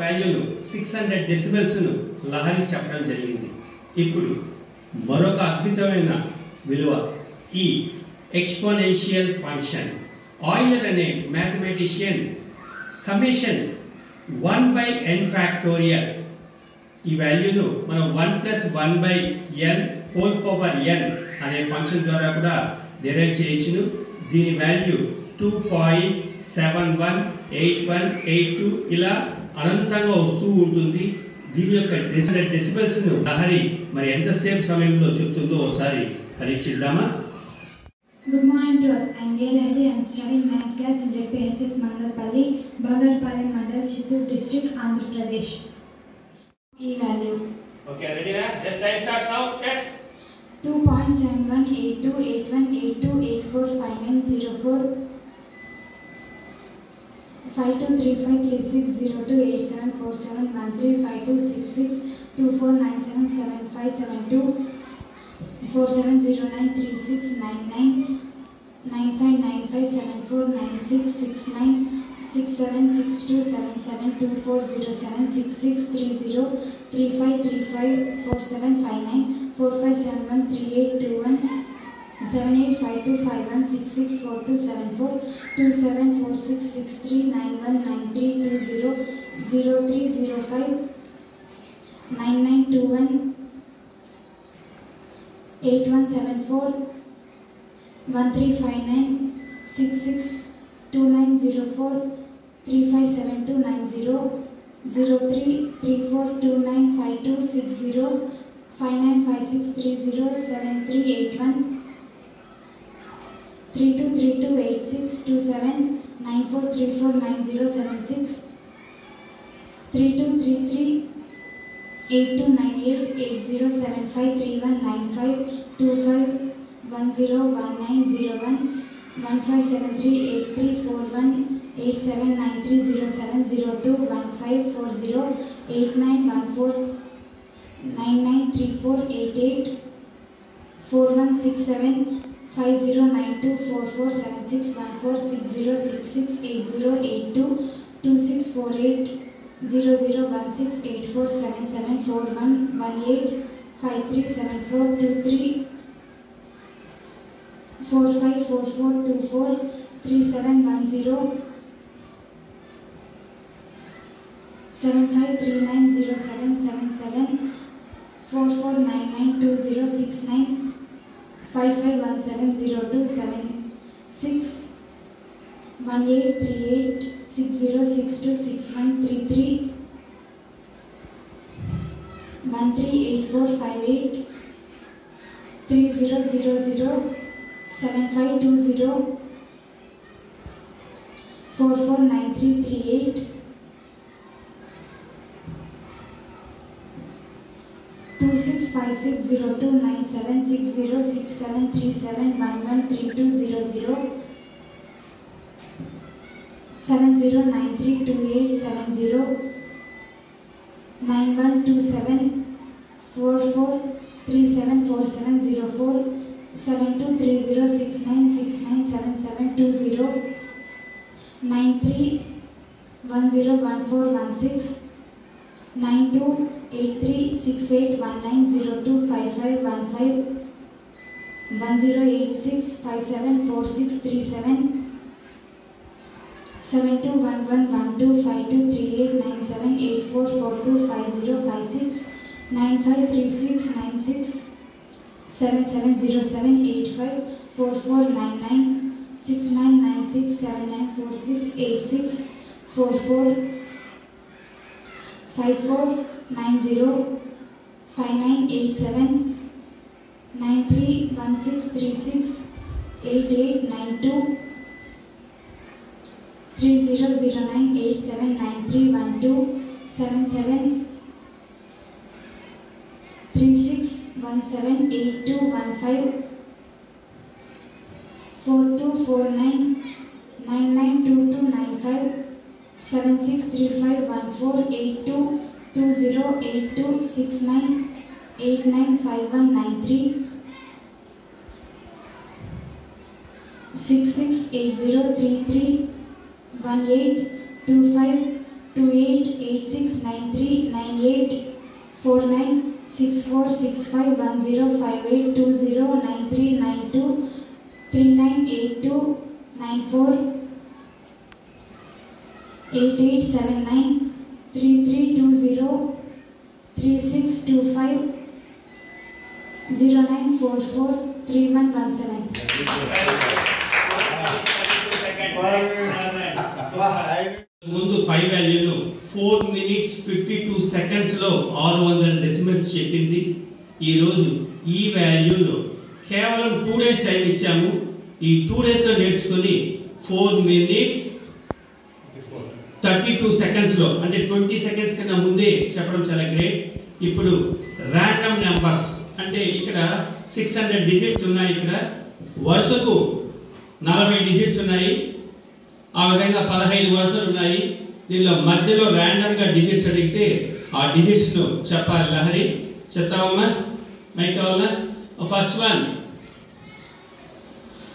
వాల్యూను 600 decibels ను లహరి చెప్పడం జరిగింది. ఇప్పుడు మరొక అద్భుతమైన విలువ ఈ ఎక్స్పోనెన్షియల్ ఫంక్షన్. ఆయిలర్ అనే మ్యాథమెటిషియన్ సమ్మేషన్ 1/n ఫ్యాక్టోరియల్ ఈ వాల్యూను మనం 1+1/n హోల్ పవర్ n అనే ఫంక్షన్ ద్వారా కూడా డిరైవ్ చేయొచ్చును. దీని వాల్యూ 2.718182 ఇలా అనంతంగా వస్తూ ఉంటుంది. దీని యొక్క డెసిబెల్స్ ను లహరి మరి ఎంతసేపు సమయంలో చెప్తుందో ఒకసారి పరీక్షిద్దామా? Good morning to all. I am Lehari. I am studying 9th class in JPHS Mangalpalli, Bagarpalem Mandal, Chittoor district, Andhra Pradesh. E-value. Okay, ready na? Yes, time starts now. Yes. 2.71828182845904 52353602874713526624977572 8174 1359662904 357290 0334295260 5956307381 32328627 94349076 3233 829880753195 25101901 15738341 87930702 1540 8914 993488 4167 5092 4476 146066 8082 2648 001684774118 537423 454424 3710 75390777 44992069 55170276 183860626133 138458 3000 7520 449338 26560297606737113200 70932870 9127 44374704 723069697720 93101416 92836819025515 1086574637 72111252389784425056 953696 770785 4499 6996794686 44 5490 5987 931636 8892 3009879312 77 36178215 4249 992295 76351482 208269 895193 668033 1825 2886 ముందు పై వాల్యూను 4 minutes 52 seconds లో 600 decimals చెప్పింది. ఈ రోజు ఈ వాల్యూను కేవలం 2 days time ఇచ్చాము. ఈ 2 days లో నేర్చుకుని 4 minutes 32 seconds లో అంటే 20 seconds కన్నా ముందే చెప్పడం చాలా గ్రేట్. ఇప్పుడు ర్యాండమ్ నెంబర్స్ అంటే ఇక్కడ 600 డిజిట్స్ ఉన్నాయి. ఇక్కడ వరుసకు 40 డిజిట్స్ ఉన్నాయి. ఆ విధంగా 15 వరుసలు ఉన్నాయి. దీనిలో మధ్యలో ర్యాండమ్ గా డిజిట్స్ అడిగితే ఆ డిజిట్స్ ను చెప్పాలి. లహరి చెప్తావమ్మా, మైక్ కావాలా? First one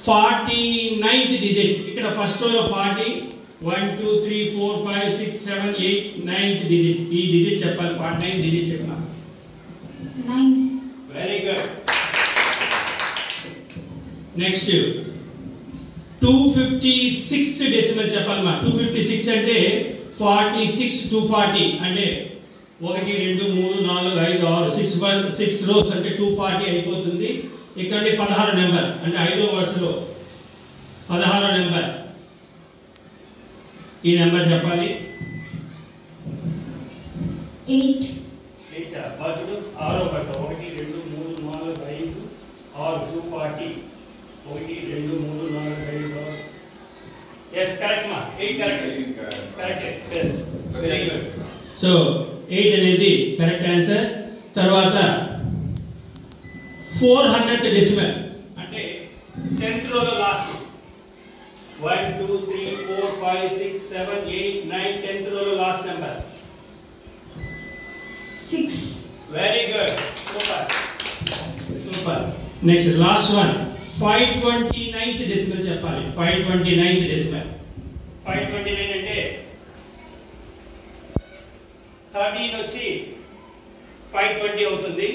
49th digit. ఇక్కడ ఫస్ట్ లో 40 1 2 3 4 5 6 7 8 9th డిజిట్. ఈ డిజిట్ చెప్పాలి. 49th డిజిట్ చెప్పనా? 9. Very good. Next 256th decimal చెప్పాలమ్మా. 256 అంటే 46 240 అంటే 1 2 3 4 5 6 6 రోస్ అంటే 240 అయిపోతుంది. ఇక్కడ 16 నెంబర్ అంటే 5వ వరుసలో 16వ నెంబర్. ఈ నెంబర్ చెప్పాలి. 8. 8 వరుసలు 6వ వరుస 1 2 3 4 5 6 240 1 2 3 4 5 6. Yes, correct ma. 8 correct. Correct. Yes. Very good. So 8 అనేది కరెక్ట్ ఆన్సర్. తర్వాత 400th డెసిమల్ అంటే 10th లో లాస్ట్ 1 2 3 4 5 6 7 8 9 10th లో last number 6. Very good. Super super. Next last one 529th decimal చెప్పాలి. 529th decimal. 529 అంటే 13 వచ్చి 520 అవుతుంది.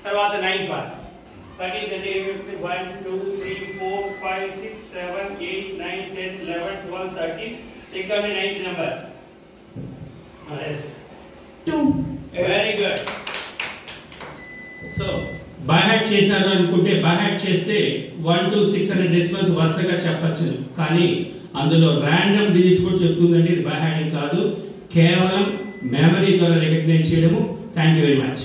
తర్వాత 9th వన్ 13 అంటే 1 2 3 4 5 6 7 8 9 10 11 12 13 ఇంకా 9th number. yes 2. Very good. So by heart చేశారు అనుకుంటే బై హార్ట్ చేస్తే 1 to 600 డెసిమల్స్ వరుసగా చెప్పచ్చు. కానీ అందులో ర్యాండమ్ డిజిట్స్ కూడా చెప్తుందండి. ఇది బై హార్ట్ కాదు, కేవలం మెమరీ ద్వారా రికగ్నైజ్ చేయడము. Thank you very much.